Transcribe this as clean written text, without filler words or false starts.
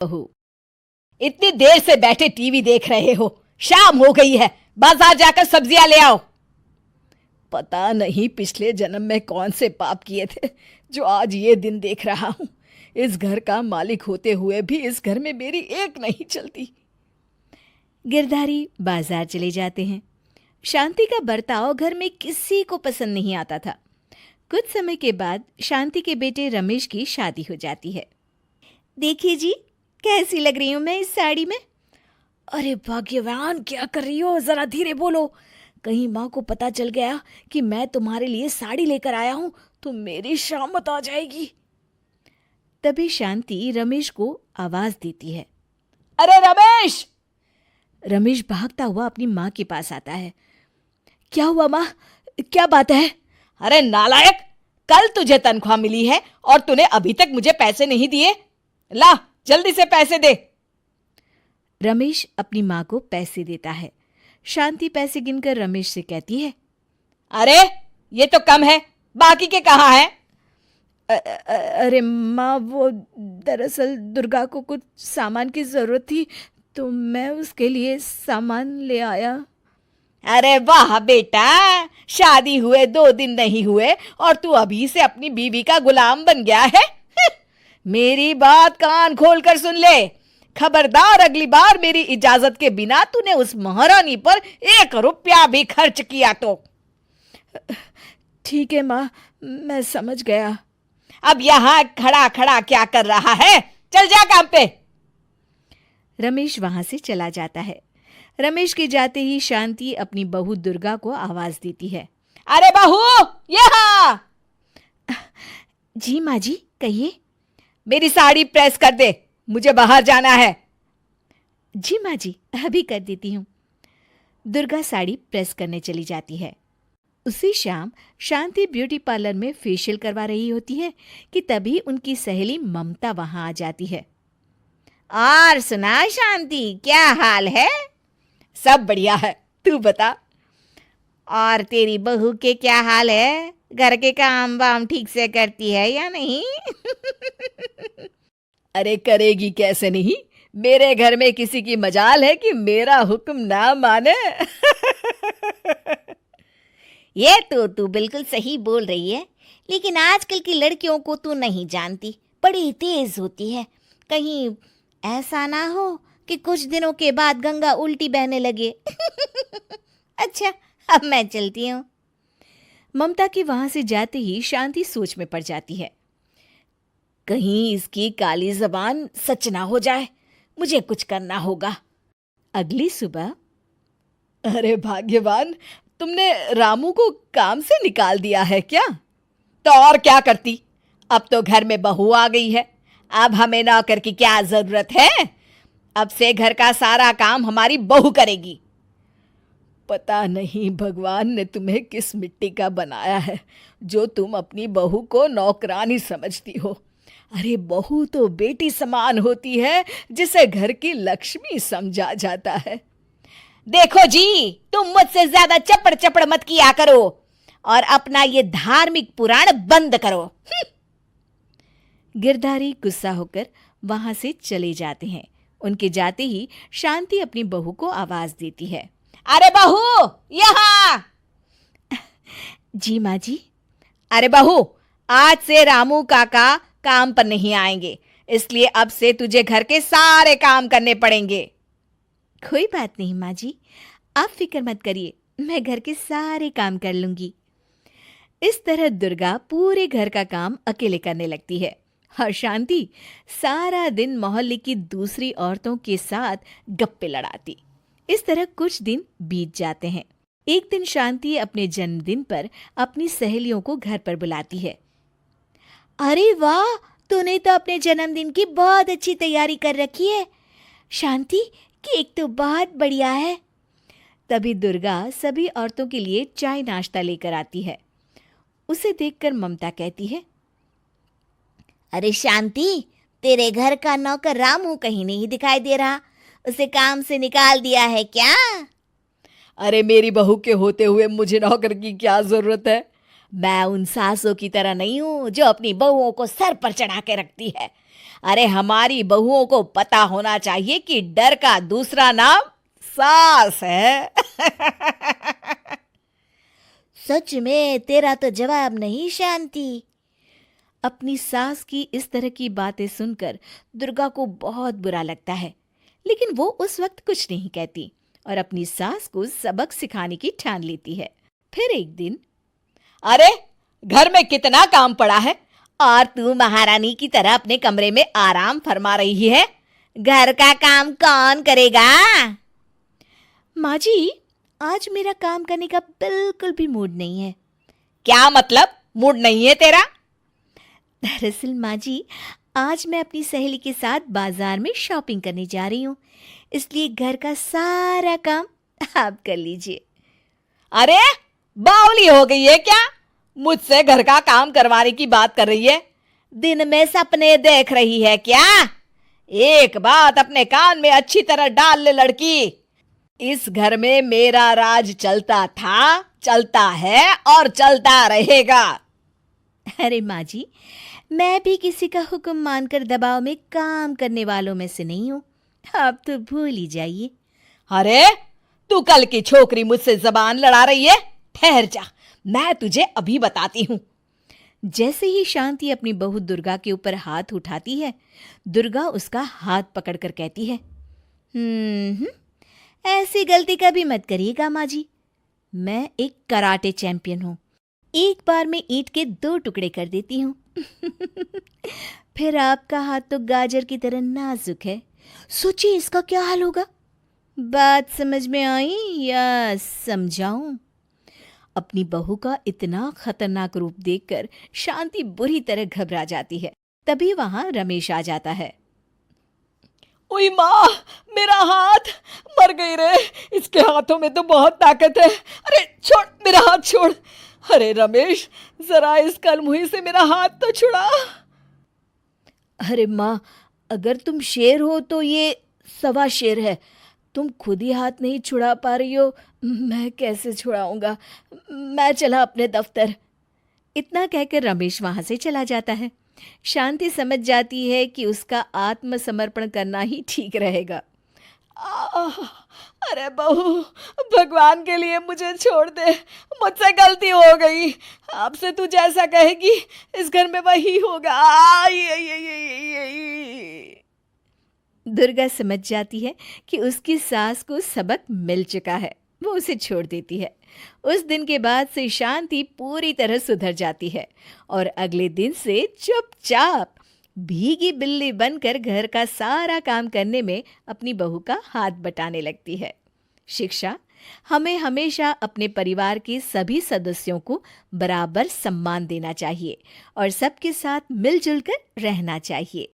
बहू, इतनी देर से बैठे टीवी देख रहे हो, शाम हो गई है, बाजार जाकर सब्जियां ले आओ। पता नहीं पिछले जन्म में कौन से पाप किए थे जो आज ये दिन देख रहा हूं। इस घर का मालिक होते हुए भी इस घर में मेरी एक नहीं चलती। गिरधारी बाजार चले जाते हैं। शांति का बर्ताव घर में किसी को पसंद नहीं आता था। कुछ समय के बाद शांति के बेटे रमेश की शादी हो जाती है। देखिए जी, कैसी लग रही हूं मैं इस साड़ी में। अरे भाग्यवान, क्या कर रही हो? जरा धीरे बोलो, कहीं माँ को पता चल गया कि मैं तुम्हारे लिए साड़ी लेकर आया हूं तो मेरी शामत आ जाएगी। तभी शांति रमेश को आवाज देती है, अरे रमेश! रमेश भागता हुआ अपनी माँ के पास आता है। क्या हुआ माँ, क्या बात है? अरे नालायक, कल तुझे तनख्वाह मिली है और तूने अभी तक मुझे पैसे नहीं दिए। ला, जल्दी से पैसे दे। रमेश अपनी माँ को पैसे देता है। शांति पैसे गिनकर रमेश से कहती है, अरे ये तो कम है, बाकी के कहाँ हैं? अरे माँ, वो दरअसल दुर्गा को कुछ सामान की जरूरत थी तो मैं उसके लिए सामान ले आया। अरे वाह बेटा, शादी हुए 2 दिन नहीं हुए और तू अभी से अपनी बीवी का गुलाम बन गया है। मेरी बात कान खोल कर सुन ले। खबरदार, अगली बार मेरी इजाजत के बिना तूने उस महारानी पर 1 रुपया भी खर्च किया तो। ठीक है माँ, मैं समझ गया। अब यहां खड़ा खड़ा क्या कर रहा है? चल जा काम पे। रमेश वहां से चला जाता है। रमेश के जाते ही शांति अपनी बहू दुर्गा को आवाज देती है, अरे बहू, यहाँ। जी माँ जी, कहिए। मेरी साड़ी प्रेस कर दे, मुझे बाहर जाना है। जी माँ जी, अभी कर देती हूँ। दुर्गा साड़ी प्रेस करने चली जाती है। उसी शाम शांति ब्यूटी पार्लर में फेशियल करवा रही होती है कि तभी उनकी सहेली ममता वहां आ जाती है। और सुना शांति, क्या हाल है? सब बढ़िया है, तू बता। और तेरी बहू के क्या हाल है? घर के काम वाम ठीक से करती है या नहीं? अरे करेगी कैसे नहीं, मेरे घर में किसी की मजाल है कि मेरा हुक्म ना माने। ये तो तू बिल्कुल सही बोल रही है, लेकिन आजकल की लड़कियों को तू नहीं जानती, बड़ी तेज होती है। कहीं ऐसा ना हो कि कुछ दिनों के बाद गंगा उल्टी बहने लगे। अच्छा, अब मैं चलती हूँ। ममता के वहां से जाते ही शांति सोच में पड़ जाती है। कहीं इसकी काली जबान सच ना हो जाए, मुझे कुछ करना होगा। अगली सुबह, अरे भाग्यवान, तुमने रामू को काम से निकाल दिया है क्या? तो और क्या करती, अब तो घर में बहू आ गई है, अब हमें नौकर की क्या जरूरत है? अब से घर का सारा काम हमारी बहू करेगी। पता नहीं भगवान ने तुम्हें किस मिट्टी का बनाया है जो तुम अपनी बहू को नौकरानी समझती हो। अरे बहू तो बेटी समान होती है जिसे घर की लक्ष्मी समझा जाता है। देखो जी, तुम मुझसे ज्यादा चपड़ चपड़ मत किया करो और अपना ये धार्मिक पुराण बंद करो। गिरधारी गुस्सा होकर वहां से चले जाते हैं। उनके जाते ही शांति अपनी बहू को आवाज देती है, अरे बहू, यहाँ। जी माँ जी। अरे बहू, आज से रामू काका काम पर नहीं आएंगे, इसलिए अब से तुझे घर के सारे काम करने पड़ेंगे। कोई बात नहीं माँ जी, आप फिक्र मत करिए, मैं घर के सारे काम कर लूंगी। इस तरह दुर्गा पूरे घर का काम अकेले करने लगती है और शांति सारा दिन मोहल्ले की दूसरी औरतों के साथ गप्पे लड़ाती। इस तरह कुछ दिन बीत जाते हैं। एक दिन शांति अपने जन्मदिन पर अपनी सहेलियों को घर पर बुलाती है। अरे वाह, तूने तो अपने जन्मदिन की बहुत अच्छी तैयारी कर रखी है। शांति, केक तो बहुत बढ़िया है। तभी दुर्गा सभी औरतों के लिए चाय नाश्ता लेकर आती है। उसे देखकर ममता कहती है, अरे शांति, तेरे घर का नौकर रामू कहीं नहीं दिखाई दे रहा, उसे काम से निकाल दिया है क्या? अरे मेरी बहू के होते हुए मुझे नौकर की क्या जरूरत है? मैं उन सासों की तरह नहीं हूं जो अपनी बहुओं को सर पर चढ़ा के रखती है। अरे हमारी बहुओं को पता होना चाहिए कि डर का दूसरा नाम सास है। सच में तेरा तो जवाब नहीं शांति। अपनी सास की इस तरह की बातें सुनकर दुर्गा को बहुत बुरा लगता है, लेकिन वो उस वक्त कुछ नहीं कहती और अपनी सास को सबक सिखाने की ठान लेती है। फिर एक दिन, अरे घर में कितना काम पड़ा है और तू महारानी की तरह अपने कमरे में आराम फरमा रही है। घर का काम कौन करेगा? माँ जी, आज मेरा काम करने का बिल्कुल भी मूड नहीं है। क्या मतलब मूड नहीं है तेरा? दरअसल माँ जी, आज मैं अपनी सहेली के साथ बाजार में शॉपिंग करने जा रही हूँ, इसलिए घर का सारा काम आप कर लीजिए। अरे बावली हो गई है क्या? मुझसे घर का काम करवाने की बात कर रही है? दिन में सपने देख रही है क्या? एक बात अपने कान में अच्छी तरह डाल ले लड़की, इस घर में मेरा राज चलता था, चलता है और चलता रहेगा। अरे माँ जी, मैं भी किसी का हुक्म मानकर दबाव में काम करने वालों में से नहीं हूँ, आप तो भूल ही जाइए। अरे तू कल की छोकरी मुझसे जबान लड़ा रही है? ठहर जा, मैं तुझे अभी बताती हूँ। जैसे ही शांति अपनी बहू दुर्गा के ऊपर हाथ उठाती है, दुर्गा उसका हाथ पकड़कर कहती है, ऐसी गलती कभी मत करिएगा माँ जी। मैं एक कराटे चैंपियन हूँ, एक बार में ईंट के 2 टुकड़े कर देती हूँ। फिर आपका हाथ तो गाजर की तरह नाजुक है, सोचिए इसका क्या हाल होगा। बात समझ में आई या समझाऊं? अपनी बहू का इतना खतरनाक रूप देखकर शांति बुरी तरह घबरा जाती है। तभी वहां रमेश आ जाता है। ओए माँ, मेरा हाथ, मर गई रे, इसके हाथों में तो बहुत ताकत है। अरे छोड़, मेरा हाथ छोड़। अरे रमेश, जरा इस कलमुही से मेरा हाथ तो छुड़ा। अरे माँ, अगर तुम शेर हो तो ये सवा शेर है, तुम खुद ही हाथ नहीं छुड़ा पा रही हो, मैं कैसे छुड़ाऊंगा। मैं चला अपने दफ्तर। इतना कहकर रमेश वहां से चला जाता है। शांति समझ जाती है कि उसका आत्मसमर्पण करना ही ठीक रहेगा। अरे बहू, भगवान के लिए मुझे छोड़ दे, मुझसे गलती हो गई। आपसे तू जैसा कहेगी इस घर में वही होगा। दुर्गा समझ जाती है कि उसकी सास को सबक मिल चुका है, वो उसे छोड़ देती है। उस दिन के बाद से शांति पूरी तरह सुधर जाती है और अगले दिन से चुपचाप भीगी बिल्ली बनकर घर का सारा काम करने में अपनी बहू का हाथ बटाने लगती है। शिक्षा: हमें हमेशा अपने परिवार के सभी सदस्यों को बराबर सम्मान देना चाहिए और सबके साथ मिलजुल कर रहना चाहिए।